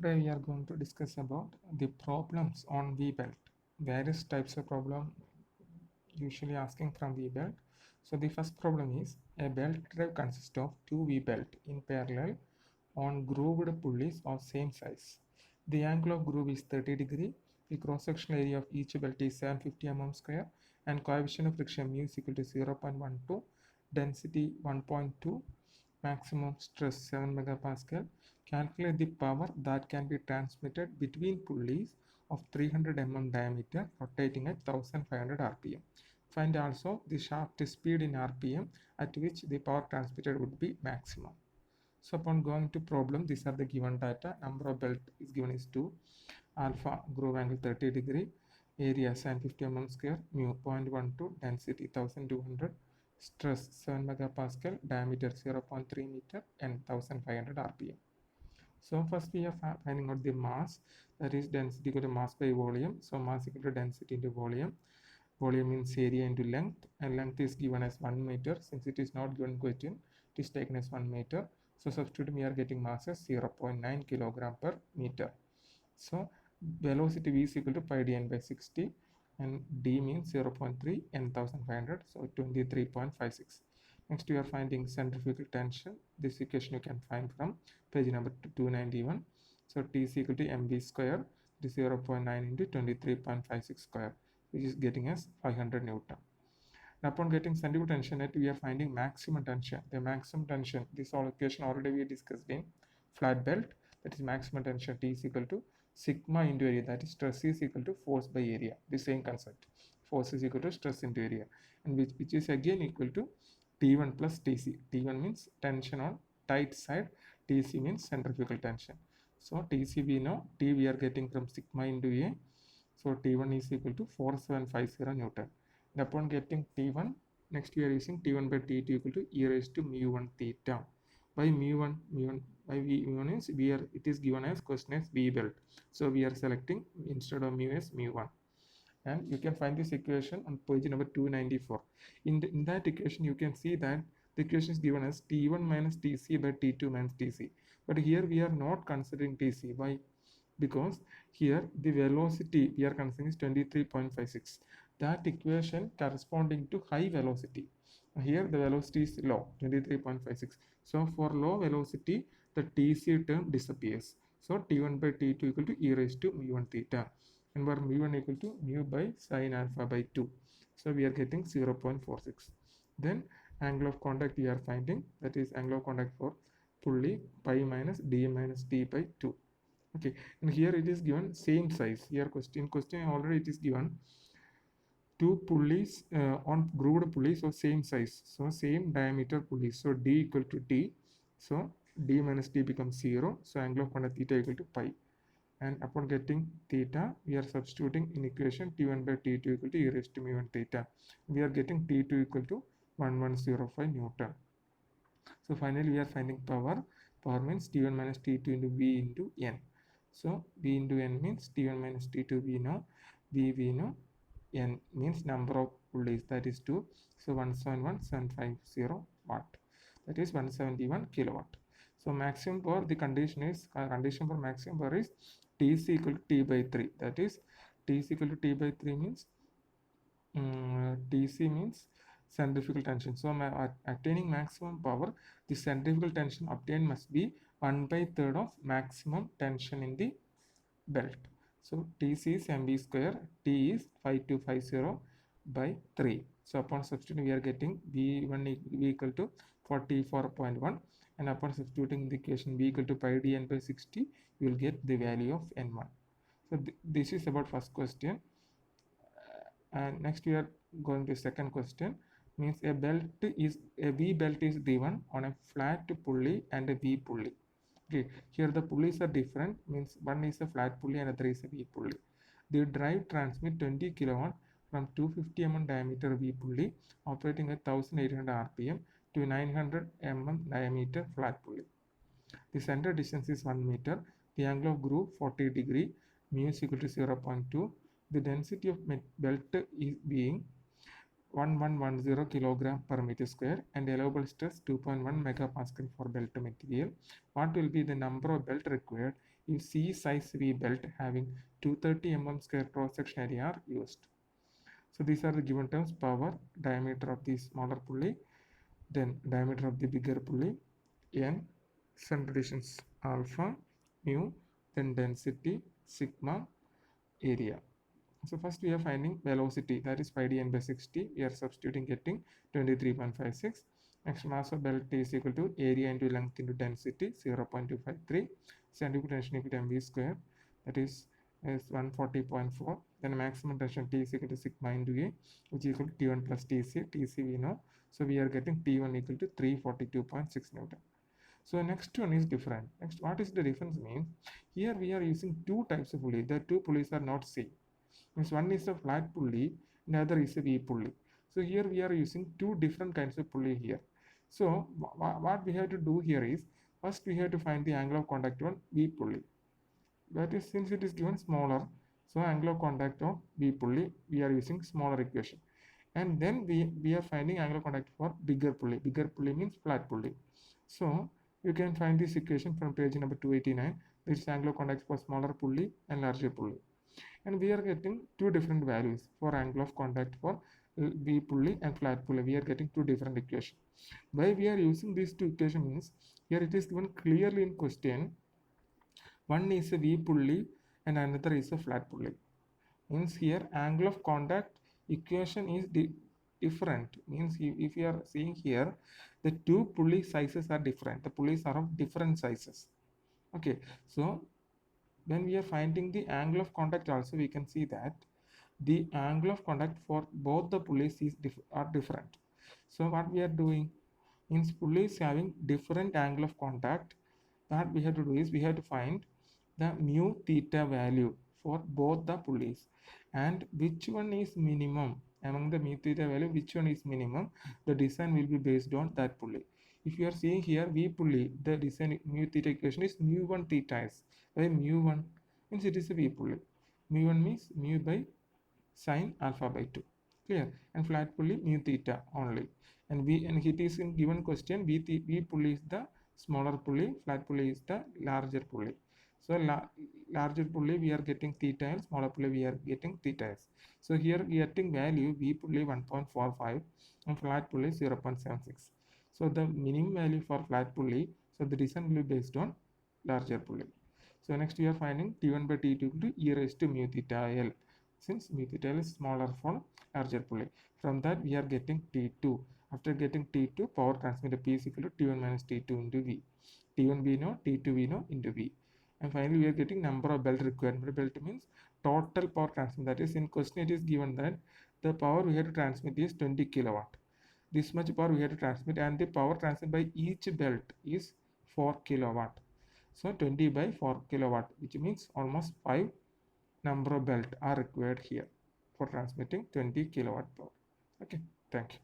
Today we are going to discuss about the problems on V-belt. Various types of problem usually asking from V-belt. So the first problem is a belt drive consists of two V-belt in parallel on grooved pulleys of same size. The angle of groove is 30 degree. The cross-sectional area of each belt is 750 mm square and coefficient of friction mu is equal to 0.12, density 1.2, maximum stress 7 megapascal. Calculate the power that can be transmitted between pulleys of 300 mm diameter rotating at 1500 rpm. Find also the shaft speed in rpm at which the power transmitted would be maximum. So upon going to problem, these are the given data. Number of belt is given is 2, alpha groove angle 30 degree, area 750 mm square, mu 0.12, density 1200, stress 7 megapascal, diameter 0.3 meter and 1500 rpm. So first we are finding out the mass, that is density equal to mass by volume. So mass equal to density into volume. Volume means area into length, and length is given as 1 meter. Since it is not given question, it is taken as 1 meter. So substitute we are getting mass as 0.9 kilogram per meter. So velocity v is equal to pi dn by 60 and d means 0.3 n 1500, so 23.56. Next we are finding centrifugal tension. This equation you can find from page number 291. So T is equal to mv square, it is 0.9 into 23.56 square, which is getting us 500 Newton. Now upon getting centrifugal tension at, we are finding maximum tension. The maximum tension, this whole equation already we discussed in flat belt, that is maximum tension T is equal to sigma into area, that is stress is equal to force by area. The same concept, force is equal to stress into area, and which is again equal to T1 plus Tc. T1 means tension on tight side, Tc means centrifugal tension. So Tc we know, T we are getting from sigma into A, so T1 is equal to 4750 Newton. And upon getting T1, next we are using T1 by T2 equal to e raised to mu1 theta. By mu1 by mu1 is it is given as question as V belt. So we are selecting instead of mu as mu1. And you can find this equation on page number 294. In that equation you can see that the equation is given as T1 minus Tc by T2 minus Tc. But here we are not considering Tc. Why? Because here the velocity we are considering is 23.56. That equation corresponding to high velocity. Here the velocity is low, 23.56. So for low velocity, the Tc term disappears. So T1 by T2 equal to e raised to mu1 theta. And for mu1 equal to mu by sine alpha by 2. So we are getting 0.46. Then angle of contact we are finding, that is angle of contact for pulley pi minus d minus t by 2. Okay, and here it is given same size. Here question already it is given two pulleys on grooved pulleys of same size, so same diameter pulleys. So d equal to t, so d minus t becomes 0. So angle of contact theta equal to pi. And upon getting theta, we are substituting in equation T1 by T2 equal to e raised to mu1 theta. We are getting T2 equal to 1105 Newton. So finally we are finding power. Power means T1 minus T2 into V into N. So V into N means T1 minus T2 we know, V we know, N means number of pulleys, that is 2. So 171750 watt, that is 171 kilowatt. So maximum power, the condition for maximum power is T is equal to T by 3, that is T is equal to T by 3 means Tc means centrifugal tension. So attaining maximum power, the centrifugal tension obtained must be 1/3 of maximum tension in the belt. So Tc is mv square, T is 5250 by 3. So upon substituting we are getting V1 V equal to 44.1, and upon substituting the equation V equal to pi dn by 60, you will get the value of n1. So this is about first question. And next we are going to second question. Means a V belt is given on a flat pulley and a V pulley. Okay, here the pulleys are different, means one is a flat pulley and other is a V pulley. The drive transmit 20 kilowatt from 250 mm diameter V pulley operating at 1800 rpm to 900 mm diameter flat pulley. The center distance is 1 meter. The angle of groove 40 degree. Mu is equal to 0.2. The density of belt is being 1110 kilogram per meter square and allowable stress 2.1 megapascal for belt material. What will be the number of belt required if C size V belt having 230 mm square cross section area are used? So these are the given terms: power, diameter of the smaller pulley, then diameter of the bigger pulley, n, center distance alpha, mu, then density, sigma, area. So first we are finding velocity, that is pi d n by 60. We are substituting, getting 23.56. Next, mass of belt is equal to area into length into density 0.253. Centrifugal tension equal to mv square, that is 140.4. Then maximum tension T is equal to sigma into A, which is equal to T1 plus TC. TC we know. So we are getting T1 equal to 342.6 Newton. So next one is different. Next, what is the difference means? Here we are using two types of pulley. The two pulleys are not same. Means one is a flat pulley, and the other is a V pulley. So here we are using two different kinds of pulley here. So what we have to do here is, first we have to find the angle of contact on V pulley. That is, since it is given smaller, so angle of contact of V pulley, we are using smaller equation. And then we are finding angle of contact for bigger pulley. Bigger pulley means flat pulley. So you can find this equation from page number 289. This is angle of contact for smaller pulley and larger pulley. And we are getting two different values for angle of contact for V pulley and flat pulley. We are getting two different equations. Why we are using these two equations means, here it is given clearly in question. One is a V pulley and another is a flat pulley. Means here angle of contact equation is different. Means if you are seeing here, the two pulley sizes are different. The pulleys are of different sizes. Okay, so when we are finding the angle of contact also, we can see that the angle of contact for both the pulleys are different. So what we are doing means, pulleys having different angle of contact, that we have to do is, we have to find the mu theta value for both the pulleys, and which one is minimum among the mu theta value, which one is minimum, the design will be based on that pulley. If you are seeing here V pulley, the design mu theta equation is mu1 theta is. Why mu1? Means it is a V pulley. Mu1 means mu by sine alpha by 2. Clear? And flat pulley mu theta only. And it is in given question, V pulley is the smaller pulley, flat pulley is the larger pulley. So larger pulley we are getting theta L, smaller pulley we are getting theta S. So here we are getting value V pulley 1.45 and flat pulley 0.76. So the minimum value for flat pulley, so the design will be based on larger pulley. So next we are finding T1 by T2 equal to e raised to mu theta L, since mu theta L is smaller for larger pulley. From that we are getting T2. After getting T2, power transmitted P is equal to T1 minus T2 into V. T1 we know, T2 we know, into V. And finally we are getting number of belt required. Belt means total power transmitted. That is, in question it is given that the power we have to transmit is 20 kilowatt. This much power we have to transmit, and the power transmitted by each belt is 4 kilowatt. So 20 by 4 kilowatt, which means almost 5 number of belt are required here for transmitting 20 kilowatt power. Okay, thank you.